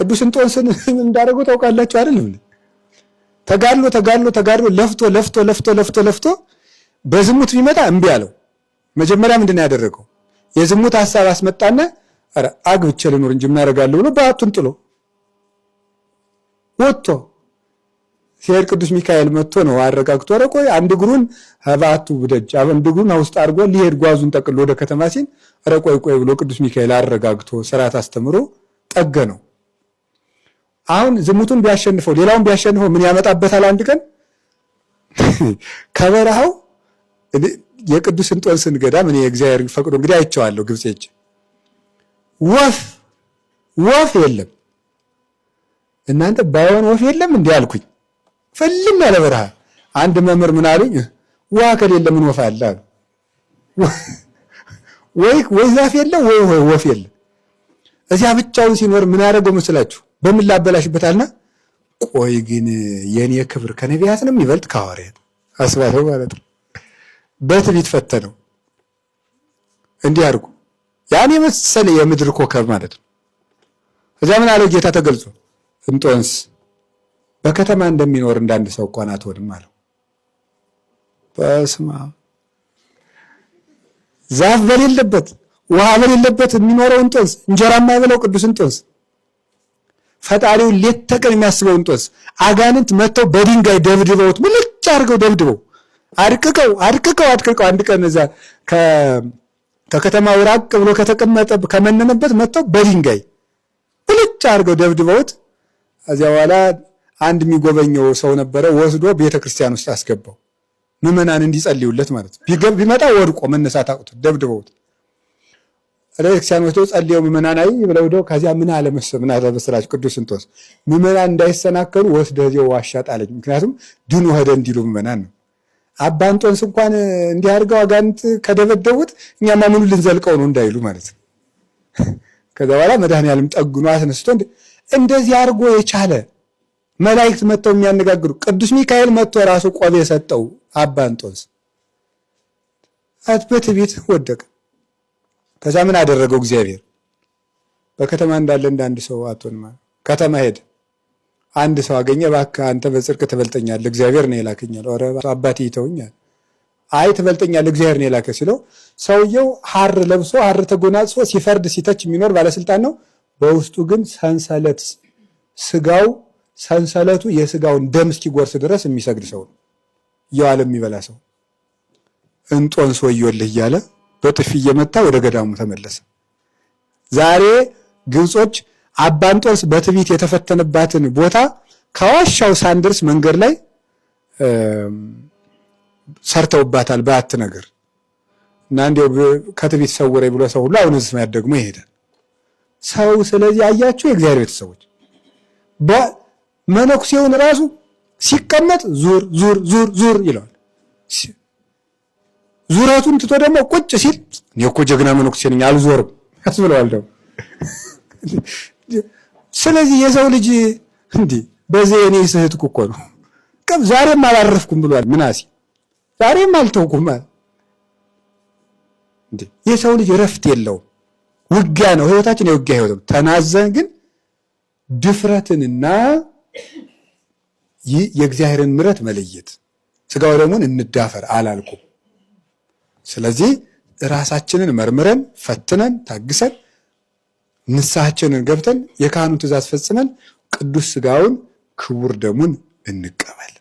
ቅዱስ እንጦንስን እንዳደረገው ታውቃላችሁ አይደል? ተጋድሎ ለፍቶ በዝሙት ቢመጣ እምቢ አለው። መጀመሪያ ምንድነው ያደረገው? የዝሙት ሐሳብ አስመጣና አረ አግብቼ ልኖር እንጂ ምን ያደርጋለሁ ብሎ በአቱን ጥሎ ወጥቶ ሲሄድ ቅዱስ ሚካኤል መጥቶ ነው አረጋግቶ ቆይ አንድ እግሩን በአቱ ደጅ አንድ እግሩን ውስጥ አድርጎ ሊሄድ ጓዙን ጠቅሎ ወደ ከተማ ሲል አረ ቆይ ብሎ ቅዱስ ሚካኤል አረጋግቶ ሥርዓት አስተምሮ ጠገነው። አሁን ዝሙቱን ቢያሸንፈው ሌላውን ቢያሸንፈው ምን ያመጣበታል? አንድ ቀን ከበረሃው የቅዱስ እንጦንስን ገዳም እኔ እግዚአብሔር ፈቅዶ እንግዲህ አይቼዋለሁ። ግብጽ ሄጄ ወፍ የለም እናንተ ባይሆን ወፍ የለም እንዴ አልኩኝ። ፈልም ያለ በረሃ አንድ መምህር ምን አሉኝ? ውሃ ከሌለ ምን ወፍ አለ አሉ። ወይ ዛፍ የለ ወይ ወፍ የለ። እዚያ ብቻውን ሲኖር ምን ያደርገው መስላችሁ? በምን ላበላሽበታልና ቆይ ግን የኔ ክብር ከነቢያት ነው የሚበልጥ ከሐዋርያት አስባለው ማለት ነው። በትዕቢት ፈተነው። እንዲህ አድርጉ ያን የመሰለ የምድር ኮከብ ማለት ነው። እዚያ ምን አለው ጌታ ተገልጾ እንጦንስ በከተማ እንደሚኖር እንዳንድ ሰው እንኳን አትሆንም አለው። በስመ አብ ዛፍ በሌለበት ውሃ በሌለበት የሚኖረው እንጦንስ፣ እንጀራ የማይበላው ቅዱስ እንጦንስ፣ ፈጣሪውን ሌት ተቀን የሚያስበው እንጦንስ አጋንንት መጥተው በድንጋይ ደብድበውት ምልጭ አድርገው ደብድበው አድቅቀው አንድ ቀን እዛ ከከተማው ራቅ ብሎ ከተቀመጠ ከመነነበት መጥተው በድንጋይ ምልጭ አድርገው ደብድበውት እዚያ በኋላ አንድ የሚጎበኘው ሰው ነበረ ወስዶ ቤተክርስቲያን ውስጥ አስገባው። ምዕመናን እንዲጸልዩለት ማለት ነው። ቢመጣ ወድቆ መነሳት አቅቶት ደብድበውት ቤተክርስቲያን ወስዶ ጸልየው ምዕመናን አይ ብለው ሄደው ከዚያ ምን አለ መሰላችሁ ቅዱስ እንጦንስ ምዕመናን እንዳይሰናከሉ ወስደው እዚያው ዋሻ ጣለኝ። ምክንያቱም ድኑ ሄደ እንዲሉ ምዕመናን ነው። አባ እንጦንስ እንኳን እንዲህ አድርገው አጋንንት ከደበደቡት እኛማ ምኑ ልንዘልቀው ነው እንዳይሉ ማለት ነው። ከዛ በኋላ መድኃኔዓለም ጠግኖ አስነስቶ እንደዚህ አድርጎ የቻለ መላእክት መጥተው የሚያነጋግሩ ቅዱስ ሚካኤል መጥቶ ራሱ ቆብ የሰጠው አባ እንጦንስ በትዕቢት ወደቀ። ከዛ ምን አደረገው እግዚአብሔር? በከተማ እንዳለ እንዳንድ ሰው አትሆንም። ከተማ ሄደ። አንድ ሰው አገኘ። እባክህ አንተ በጽድቅ ትበልጠኛለህ እግዚአብሔር ነው የላከኝ አለው። ኧረ አባቴ ይተውኛል። አይ ትበልጠኛለህ እግዚአብሔር ነው የላከኝ ሲለው ሰውየው ሐር ለብሶ ሐር ተጎናጽፎ ሲፈርድ ሲተች የሚኖር ባለስልጣን ነው። በውስጡ ግን ሰንሰለት ስጋው ሰንሰለቱ የስጋውን ደም እስኪጎርስ ድረስ የሚሰግድ ሰው ነው። እየዋለ የሚበላ ሰው እንጦንስ ወዮልህ እያለ በጥፊ እየመታ ወደ ገዳሙ ተመለሰ። ዛሬ ግብጾች አባ እንጦንስ በትዕቢት የተፈተነባትን ቦታ ከዋሻው ሳንደርስ መንገድ ላይ ሰርተውባታል በአት ነገር እና እንዲያው ከትዕቢት ሰውረኝ ብሎ ሰው ሁሉ አሁን እዚህ ማለት ደግሞ ይሄዳል ሰው። ስለዚህ አያችሁ የእግዚአብሔር ቤተሰቦች በመነኩሴውን ራሱ ሲቀመጥ ዙር ይለዋል። ዙረቱን ትቶ ደግሞ ቁጭ ሲል እኔ እኮ ጀግና መነኩሴ ነኝ አልዞርም ያስብለዋል ደግሞ። ስለዚህ የሰው ልጅ እንዲህ በዚህ እኔ ስህተትኩ እኮ ነው ዛሬም አላረፍኩም ብሏል ምናሴ። ዛሬም አልተውኩም ማለት እንዴ! የሰው ልጅ ረፍት የለውም። ውጊያ ነው ህይወታችን፣ የውጊያ ህይወት ነው። ተናዘን ግን ድፍረትንና የእግዚአብሔርን ምሕረት መለየት ስጋው ደሙን እንዳፈር አላልኩም። ስለዚህ ራሳችንን መርምረን ፈትነን ታግሰን ንስሐችንን ገብተን የካህኑን ትእዛዝ ፈጽመን ቅዱስ ስጋውን ክቡር ደሙን እንቀበል።